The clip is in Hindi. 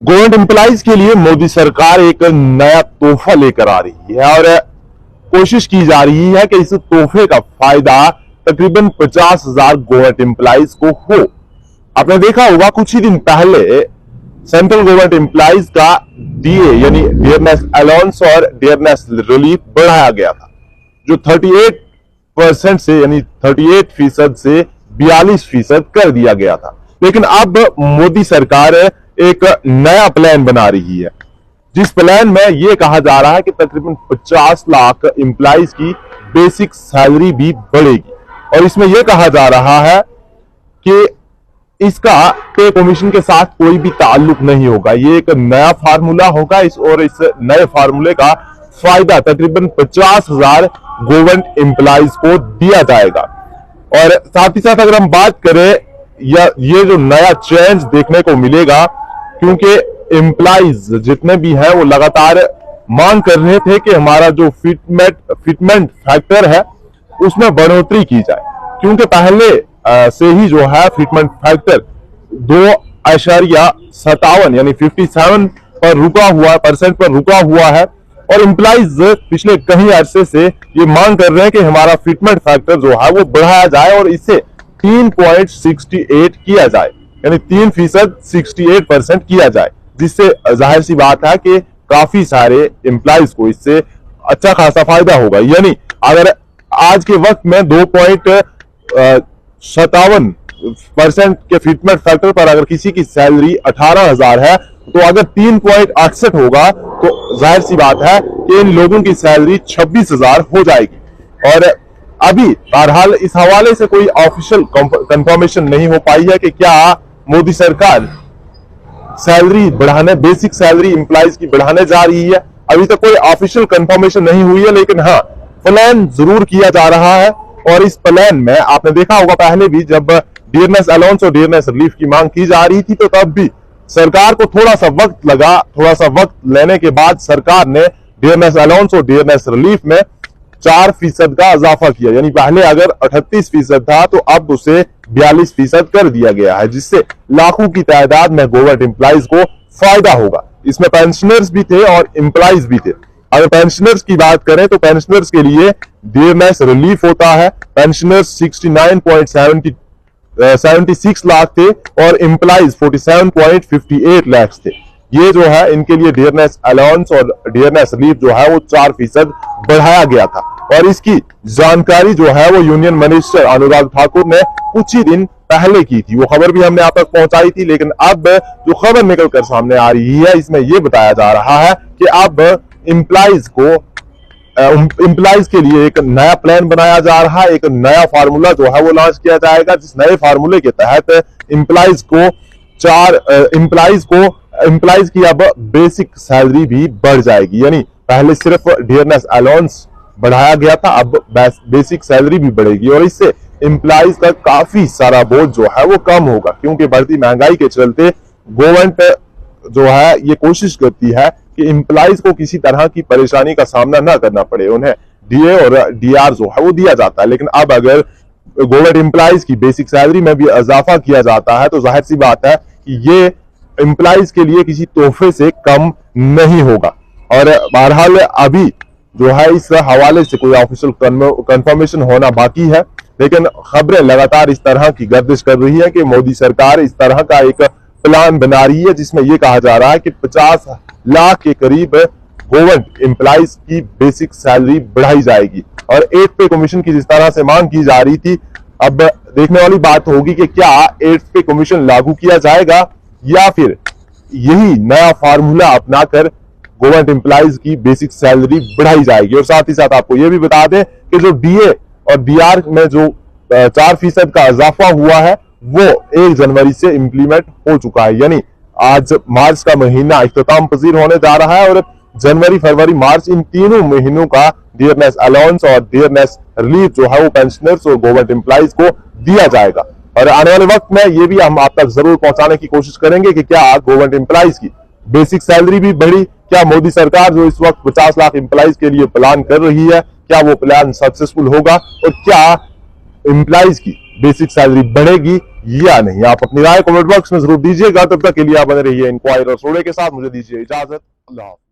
गवर्नमेंट एम्प्लॉइज के लिए मोदी सरकार एक नया तोहफा लेकर आ रही है और कोशिश की जा रही है कि इस तोहफे का फायदा तकरीबन 50,000 गवर्नमेंट एम्प्लॉइज को हो। आपने देखा होगा कुछ ही दिन पहले सेंट्रल गवर्नमेंट एम्प्लॉइज का डीए यानी डियरनेस अलाउंस और डियरनेस रिलीफ बढ़ाया गया था, जो 38% से यानी 38% से 42% कर दिया गया था। लेकिन अब मोदी सरकार एक नया प्लान बना रही है, जिस प्लान में यह कहा जा रहा है कि तकरीबन 50 लाख एम्प्लॉइज की बेसिक सैलरी भी बढ़ेगी। और इसमें यह कहा जा रहा है कि इसका पे कमीशन के साथ कोई भी ताल्लुक नहीं होगा। ये एक नया फार्मूला होगा इस नए फार्मूले का फायदा तकरीबन 50,000 गवर्नमेंट एम्प्लॉइज को दिया जाएगा। और साथ ही साथ अगर हम बात करें ये जो नया चेंज देखने को मिलेगा, क्योंकि एम्प्लॉइज जितने भी हैं वो लगातार मांग कर रहे थे कि हमारा जो फिटमेंट फैक्टर है उसमें बढ़ोतरी की जाए, क्योंकि पहले से ही जो है फिटमेंट फैक्टर 2.57 यानी 57 पर रुका हुआ है। और एम्प्लॉइज पिछले कई अरसे से ये मांग कर रहे हैं कि हमारा फिटमेंट फैक्टर जो है वो बढ़ाया जाए और इसे 3.68 किया जाए, यानी 3% 68% किया जाए, जिससे जाहिर सी बात है कि काफी सारे एम्प्लॉइज को इससे अच्छा खासा फायदा होगा। यानी अगर आज के वक्त में 2.57% के फिटमेंट फैक्टर पर अगर किसी की सैलरी 18,000 है, तो अगर 3.68 होगा तो जाहिर सी बात है कि इन लोगों की सैलरी 26,000 हो जाएगी। और अभी बहरहाल इस हवाले से कोई ऑफिशियल कंफर्मेशन नहीं हो पाई है कि क्या मोदी सरकार सैलरी बढ़ाने, बेसिक सैलरी एम्प्लॉइज की बढ़ाने जा रही है। अभी तक कोई ऑफिशियल कंफर्मेशन नहीं हुई है, लेकिन हाँ, प्लान जरूर किया जा रहा है। और इस प्लान में आपने देखा होगा पहले भी जब डियरनेस अलाउंस और डियरनेस रिलीफ की मांग की जा रही थी, तो तब भी सरकार को थोड़ा सा वक्त लगा। थोड़ा सा वक्त लेने के बाद सरकार ने डियरनेस अलाउंस और डियरनेस रिलीफ में 4% का इजाफा किया, यानी पहले अगर 38% था तो अब उसे 42% कर दिया गया है, जिससे लाखों की तादाद में गवर्नमेंट एम्प्लॉइज को फायदा होगा। इसमें पेंशनर्स भी थे और एम्प्लॉइज भी थे। अगर पेंशनर्स की बात करें तो पेंशनर्स के लिए डियरनेस रिलीफ होता है। पेंशनर्स 69.76 लाख थे और एम्प्लॉइज 47.58 लाख थे। ये जो है इनके लिए डियरनेस अलाउंस और डियरनेस रिलीफ जो है वो 4% बढ़ाया गया था। और इसकी जानकारी जो है वो यूनियन मिनिस्टर अनुराग ठाकुर ने कुछ ही दिन पहले की थी। वो खबर भी हमने आप तक पहुंचाई थी, लेकिन अब जो खबर निकलकर सामने आ रही है इसमें यह बताया जा रहा है कि अब एम्प्लॉइज के लिए एक नया प्लान बनाया जा रहा है। एक नया फार्मूला जो है वो लॉन्च किया जाएगा, जिस नए फार्मूले के तहत एम्प्लॉइज की अब बेसिक सैलरी भी बढ़ जाएगी। यानी पहले सिर्फ डियरनेस अलाउंस बढ़ाया गया था, अब बेसिक सैलरी भी बढ़ेगी। और इससे एम्प्लॉइज का काफी सारा बोझ जो है वो कम होगा, क्योंकि बढ़ती महंगाई के चलते गवर्नमेंट जो है ये कोशिश करती है कि एम्प्लॉइज को किसी तरह की परेशानी का सामना ना करना पड़े। उन्हें डीए और डीआर जो है वो दिया जाता है, लेकिन अब अगर गवर्नमेंट एम्प्लॉइज की बेसिक सैलरी में भी इजाफा किया जाता है तो जाहिर सी बात है कि ये एम्प्लॉइज के लिए किसी तोहफे से कम नहीं होगा। और बहरहाल अभी जो है इस हवाले से कोई ऑफिशियल कंफर्मेशन होना बाकी है, लेकिन खबरें लगातार इस तरह की गर्दिश कर रही है कि मोदी सरकार इस तरह का एक प्लान बना रही है, जिसमें यह कहा जा रहा है कि 50 लाख के करीब गवर्नमेंट एम्प्लॉइज की बेसिक सैलरी बढ़ाई जाएगी। और 8 पे कमीशन की जिस तरह से मांग की जा रही थी, अब देखने वाली बात होगी कि क्या 8 पे कमीशन लागू किया जाएगा या फिर यही नया फार्मूला अपनाकर गवर्नमेंट एम्प्लॉइज की बेसिक सैलरी बढ़ाई जाएगी। और साथ ही साथ आपको यह भी बता दें कि जो डीए और डीआर में जो 4% का इजाफा हुआ है वो 1 जनवरी से इंप्लीमेंट हो चुका है। यानी आज मार्च का महीना इख्तिताम पजीर होने जा रहा है और जनवरी, फरवरी, मार्च इन तीनों महीनों का डियरनेस अलाउंस और डियरनेस रिलीफ जो है वो पेंशनर्स और गवर्नमेंट एम्प्लॉइज को दिया जाएगा। और आने वाले वक्त में ये भी हम आप तक जरूर पहुंचाने की कोशिश करेंगे कि क्या गवर्नमेंट एम्प्लॉइज की बेसिक सैलरी भी बढ़ी, क्या मोदी सरकार जो इस वक्त 50 लाख एम्प्लॉइज के लिए प्लान कर रही है, क्या वो प्लान सक्सेसफुल होगा और क्या एम्प्लॉइज की बेसिक सैलरी बढ़ेगी या नहीं। आप अपनी राय कमेंट बॉक्स में जरूर दीजिएगा। तब तक के लिए आप बने रहिए इंक्वायरर सोडे के साथ। मुझे दीजिए इजाजत। अल्लाह।